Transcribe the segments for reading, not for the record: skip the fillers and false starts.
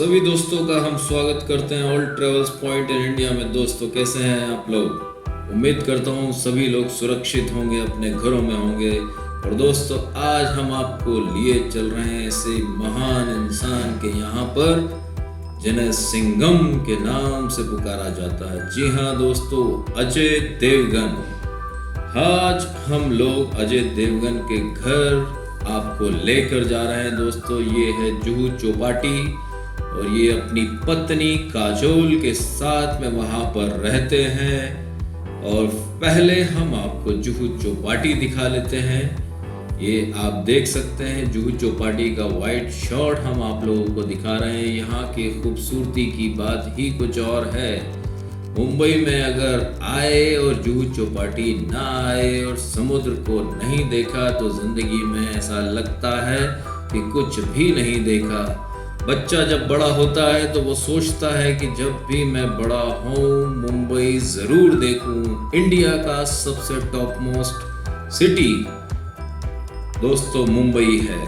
सभी दोस्तों का हम स्वागत करते हैं all travels point in India में। दोस्तों कैसे हैं आप लोग? उम्मीद करता हूँ सभी लोग सुरक्षित होंगे, अपने घरों में होंगे। और दोस्तों आज हम आपको लिए चल रहे हैं ऐसे महान इंसान के यहाँ पर जिन्हें सिंघम के नाम से पुकारा जाता है। जी हाँ दोस्तों, अजय देवगन। आज हम लोग अजय देवगन के घर आपको लेकर जा रहे हैं। दोस्तों ये है जुहू चौपाटी और ये अपनी पत्नी काजोल के साथ में वहां पर रहते हैं। और पहले हम आपको जुहू चौपाटी दिखा लेते हैं। ये आप देख सकते हैं जुहू चौपाटी का वाइड शॉट हम आप लोगों को दिखा रहे हैं। यहाँ की खूबसूरती की बात ही कुछ और है। मुंबई में अगर आए और जुहू चौपाटी ना आए और समुद्र को नहीं देखा तो जिंदगी में ऐसा लगता है कि कुछ भी नहीं देखा। बच्चा जब बड़ा होता है तो वो सोचता है कि जब भी मैं बड़ा हूँ मुंबई जरूर देखूं। इंडिया का सबसे टॉप मोस्ट सिटी दोस्तों मुंबई है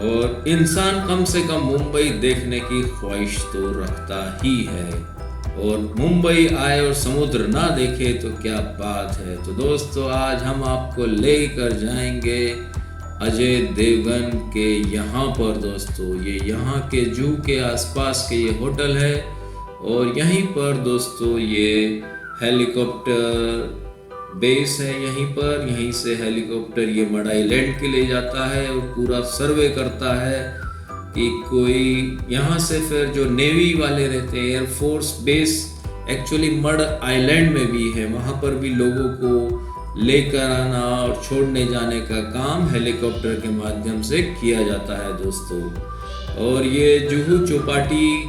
और इंसान कम से कम मुंबई देखने की ख्वाहिश तो रखता ही है। और मुंबई आए और समुद्र ना देखे तो क्या बात है। तो दोस्तों आज हम आपको लेकर जाएंगे अजय देवगन के यहाँ पर। दोस्तों ये यहाँ के जूहू के आसपास के ये होटल है और यहीं पर दोस्तों ये हेलीकॉप्टर बेस है। यहीं से हेलीकॉप्टर ये मड आइलैंड के लिए जाता है और पूरा सर्वे करता है कि कोई यहाँ से फिर जो नेवी वाले रहते हैं, air force base actually mud island में भी है, वहाँ पर भी लोगों को लेकर आना और छोड़ने जाने का काम हेलीकॉप्टर के माध्यम से किया जाता है दोस्तों। और ये जुहू चौपाटी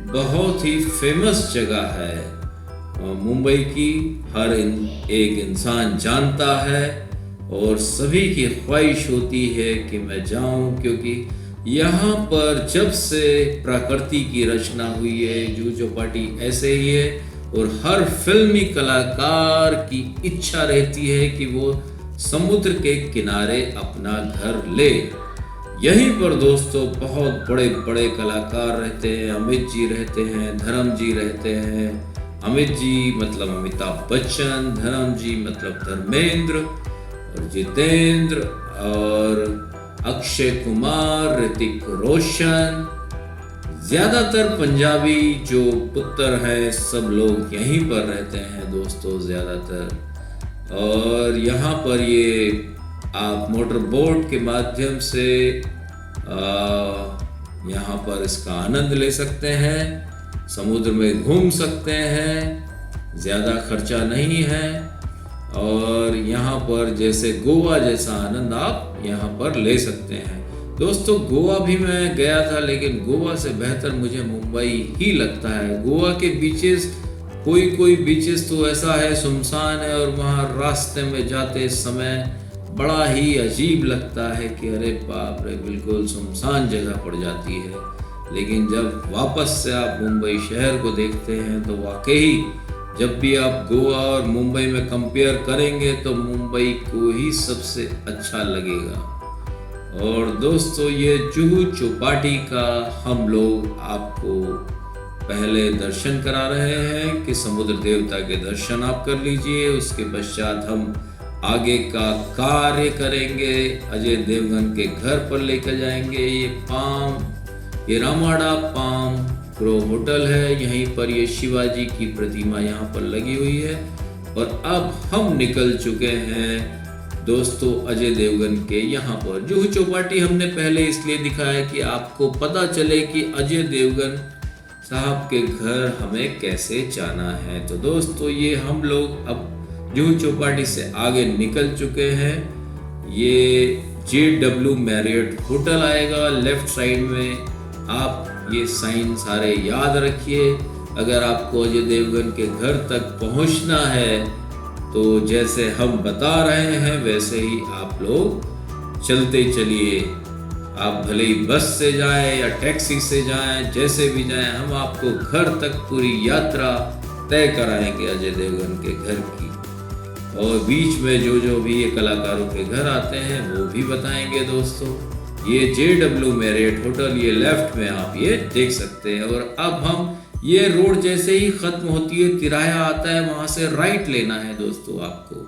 बहुत ही फेमस जगह है मुंबई की, हर एक इंसान जानता है और सभी की ख्वाहिश होती है कि मैं जाऊं, क्योंकि यहाँ पर जब से प्रकृति की रचना हुई है जुहू चौपाटी ऐसे ही है। और हर फिल्मी कलाकार की इच्छा रहती है कि वो समुद्र के किनारे अपना घर ले। यहीं पर दोस्तों बहुत बड़े बड़े कलाकार रहते हैं। अमित जी रहते हैं, धर्म जी रहते हैं। अमित जी मतलब अमिताभ बच्चन, धर्म जी मतलब धर्मेंद्र और जितेंद्र और अक्षय कुमार, ऋतिक रोशन, ज्यादातर पंजाबी जो पुत्र है सब लोग यहीं पर रहते हैं दोस्तों ज्यादातर। और यहाँ पर ये आप मोटर बोट के माध्यम से यहाँ पर इसका आनंद ले सकते हैं, समुद्र में घूम सकते हैं, ज़्यादा खर्चा नहीं है। और यहाँ पर जैसे गोवा जैसा आनंद आप यहाँ पर ले सकते हैं। दोस्तों गोवा भी मैं गया था, लेकिन गोवा से बेहतर मुझे मुंबई ही लगता है। गोवा के बीचेस कोई बीचेस तो ऐसा है सुनसान है और वहाँ रास्ते में जाते समय बड़ा ही अजीब लगता है कि अरे बाप रे, बिल्कुल सुनसान जगह पड़ जाती है। लेकिन जब वापस से आप मुंबई शहर को देखते हैं तो वाकई जब भी आप गोवा और मुंबई में कंपेयर करेंगे तो मुंबई को ही सबसे अच्छा लगेगा। और दोस्तों ये जुहू चौपाटी का हम लोग आपको पहले दर्शन करा रहे हैं कि समुद्र देवता के दर्शन आप कर लीजिए। उसके पश्चात हम आगे का कार्य करेंगे, अजय देवगन के घर पर लेकर जाएंगे। ये रामाडा पाम ग्रो होटल है, यहीं पर ये शिवाजी की प्रतिमा यहाँ पर लगी हुई है। और अब हम निकल चुके हैं दोस्तों अजय देवगन के यहाँ पर। जुहू चौपाटी हमने पहले इसलिए दिखाया कि आपको पता चले कि अजय देवगन साहब के घर हमें कैसे जाना है। तो दोस्तों ये हम लोग अब जुहू चौपाटी से आगे निकल चुके हैं। ये JW मैरियट होटल आएगा लेफ्ट साइड में। आप ये साइन सारे याद रखिए। अगर आपको अजय देवगन के घर तक पहुंचना है तो जैसे हम बता रहे हैं वैसे ही आप लोग चलते चलिए। आप भले ही बस से जाएं या टैक्सी से जाएं, जैसे भी जाएं, हम आपको घर तक पूरी यात्रा तय कराएंगे अजय देवगन के घर की। और बीच में जो भी ये कलाकारों के घर आते हैं वो भी बताएंगे दोस्तों। ये JW मैरियट होटल, ये लेफ्ट में आप ये देख सकते हैं। और अब हम ये रोड जैसे ही खत्म होती है, तिराया आता है, वहां से राइट लेना है दोस्तों आपको।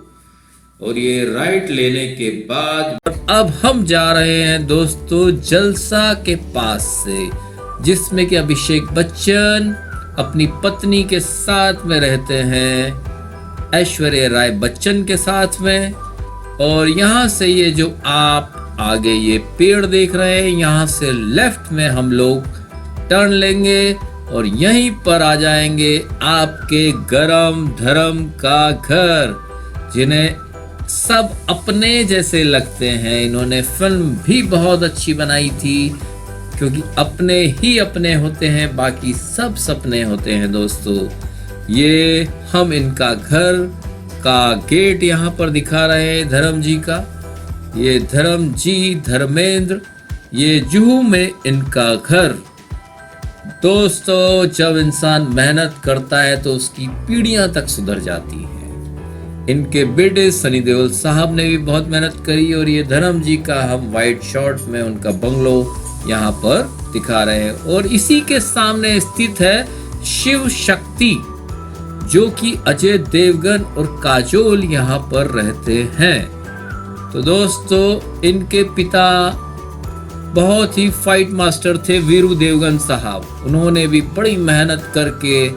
और ये राइट लेने के बाद अब हम जा रहे हैं दोस्तों जलसा के पास से, जिसमें कि अभिषेक बच्चन अपनी पत्नी के साथ में रहते हैं, ऐश्वर्या राय बच्चन के साथ में। और यहाँ से ये जो आप आगे ये पेड़ देख रहे हैं, यहाँ से लेफ्ट में हम लोग टर्न लेंगे और यहीं पर आ जाएंगे आपके गरम धर्म का घर, जिन्हें सब अपने जैसे लगते हैं। इन्होंने फिल्म भी बहुत अच्छी बनाई थी, क्योंकि अपने ही अपने होते हैं, बाकी सब सपने होते हैं दोस्तों। ये हम इनका घर का गेट यहाँ पर दिखा रहे हैं धर्म जी का। ये धर्म जी धर्मेंद्र, ये जुहू में इनका घर। दोस्तों जब इंसान मेहनत करता है तो उसकी पीढ़ियां तक सुधर जाती हैं। इनके बेटे सनी देओल साहब ने भी बहुत मेहनत करी। और ये धर्म जी का हम वाइट शॉर्ट्स में उनका बंगलो यहाँ पर दिखा रहे हैं। और इसी के सामने स्थित है शिव शक्ति, जो कि अजय देवगन और काजोल यहाँ पर रहते हैं। तो दोस्तों इनके पिता बहुत ही फाइट मास्टर थे, वीरू देवगन साहब। उन्होंने भी बड़ी मेहनत करके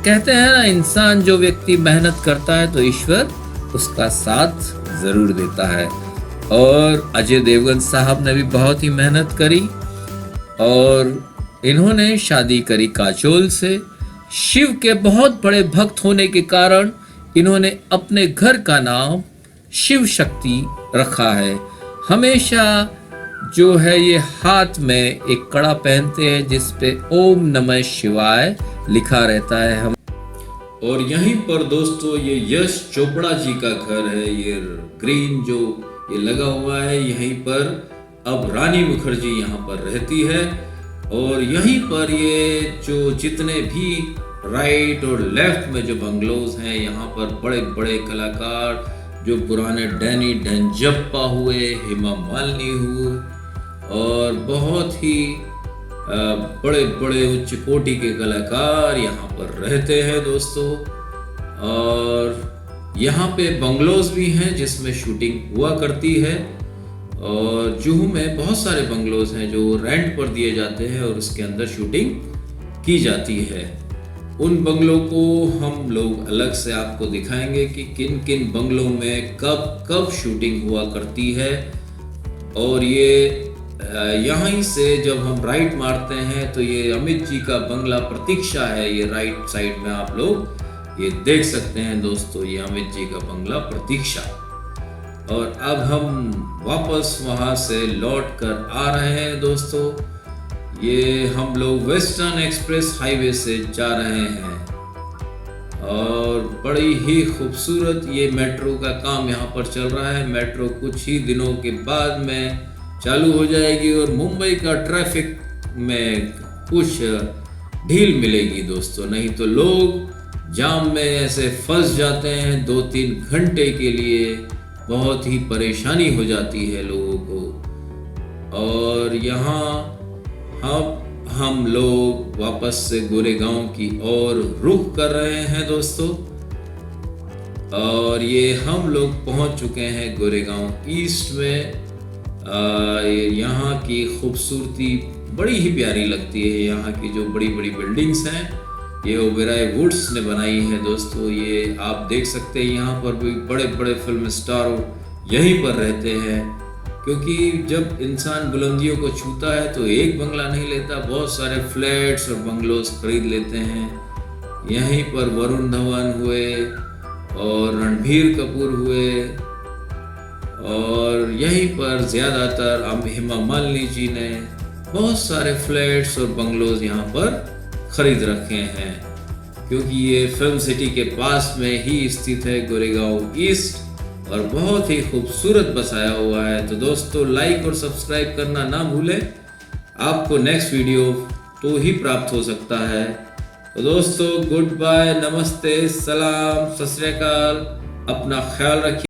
कहते हैं ना, इंसान जो व्यक्ति मेहनत करता है तो ईश्वर उसका साथ जरूर देता है। और अजय देवगन साहब ने भी बहुत ही मेहनत करी और इन्होंने शादी करी काजोल से। शिव के बहुत बड़े भक्त होने के कारण इन्होंने अपने घर का नाम शिव शक्ति रखा है। हमेशा जो है ये हाथ में एक कड़ा पहनते हैं जिस पे ओम नमः शिवाय लिखा रहता है। हम और यहीं पर दोस्तों ये यश चोपड़ा जी का घर है। ये ग्रीन जो ये लगा हुआ है, यहीं पर अब रानी मुखर्जी यहाँ पर रहती है। और यहीं पर ये जो जितने भी राइट और लेफ्ट में जो बंगलोज हैं, यहाँ पर बड़े बड़े कलाकार जो पुराने डैनी डेंजप्पा हुए, हेमा मालिनी हुए और बहुत ही बड़े बड़े उच्च कोटि के कलाकार यहाँ पर रहते हैं दोस्तों। और यहाँ पे बंगलोज भी हैं जिसमें शूटिंग हुआ करती है। और जुहू में बहुत सारे बंगलोज हैं जो रेंट पर दिए जाते हैं और उसके अंदर शूटिंग की जाती है। उन बंगलों को हम लोग अलग से आपको दिखाएंगे कि किन किन बंगलों में कब कब शूटिंग हुआ करती है। और ये यहीं से जब हम राइट मारते हैं तो ये अमित जी का बंगला प्रतीक्षा है। ये राइट साइड में आप लोग ये देख सकते हैं दोस्तों, ये अमित जी का बंगला प्रतीक्षा। और अब हम वापस वहां से लौट कर आ रहे हैं दोस्तों। ये हम लोग वेस्टर्न एक्सप्रेस हाईवे से जा रहे हैं और बड़ी ही खूबसूरत ये मेट्रो का काम यहाँ पर चल रहा है। मेट्रो कुछ ही दिनों के बाद में चालू हो जाएगी और मुंबई का ट्रैफिक में कुछ ढील मिलेगी दोस्तों, नहीं तो लोग जाम में ऐसे फंस जाते हैं 2-3 घंटे के लिए। बहुत ही परेशानी हो जाती है लोगों को। और यहाँ हम लोग वापस से गोरेगांव की ओर रुख कर रहे हैं दोस्तों। और ये हम लोग पहुंच चुके हैं गोरेगांव ईस्ट में। यहाँ की खूबसूरती बड़ी ही प्यारी लगती है। यहाँ की जो बड़ी बड़ी बिल्डिंग्स हैं ये ओबेरॉय वुड्स ने बनाई है दोस्तों। ये आप देख सकते हैं यहाँ पर भी बड़े बड़े फिल्म स्टार यहीं पर रहते हैं, क्योंकि जब इंसान बुलंदियों को छूता है तो एक बंगला नहीं लेता, बहुत सारे फ्लैट्स और बंगलोज खरीद लेते हैं। यहीं पर वरुण धवन हुए और रणबीर कपूर हुए और यहीं पर ज़्यादातर हेमा मालिनी जी ने बहुत सारे फ्लैट्स और बंगलोज यहाँ पर खरीद रखे हैं, क्योंकि ये फिल्म सिटी के पास में ही स्थित है गोरेगांव ईस्ट और बहुत ही खूबसूरत बसाया हुआ है। तो दोस्तों लाइक और सब्सक्राइब करना ना भूलें, आपको नेक्स्ट वीडियो तो ही प्राप्त हो सकता है। तो दोस्तों गुड बाय, नमस्ते, सलाम, सत श्री अकाल, अपना ख्याल रखिए।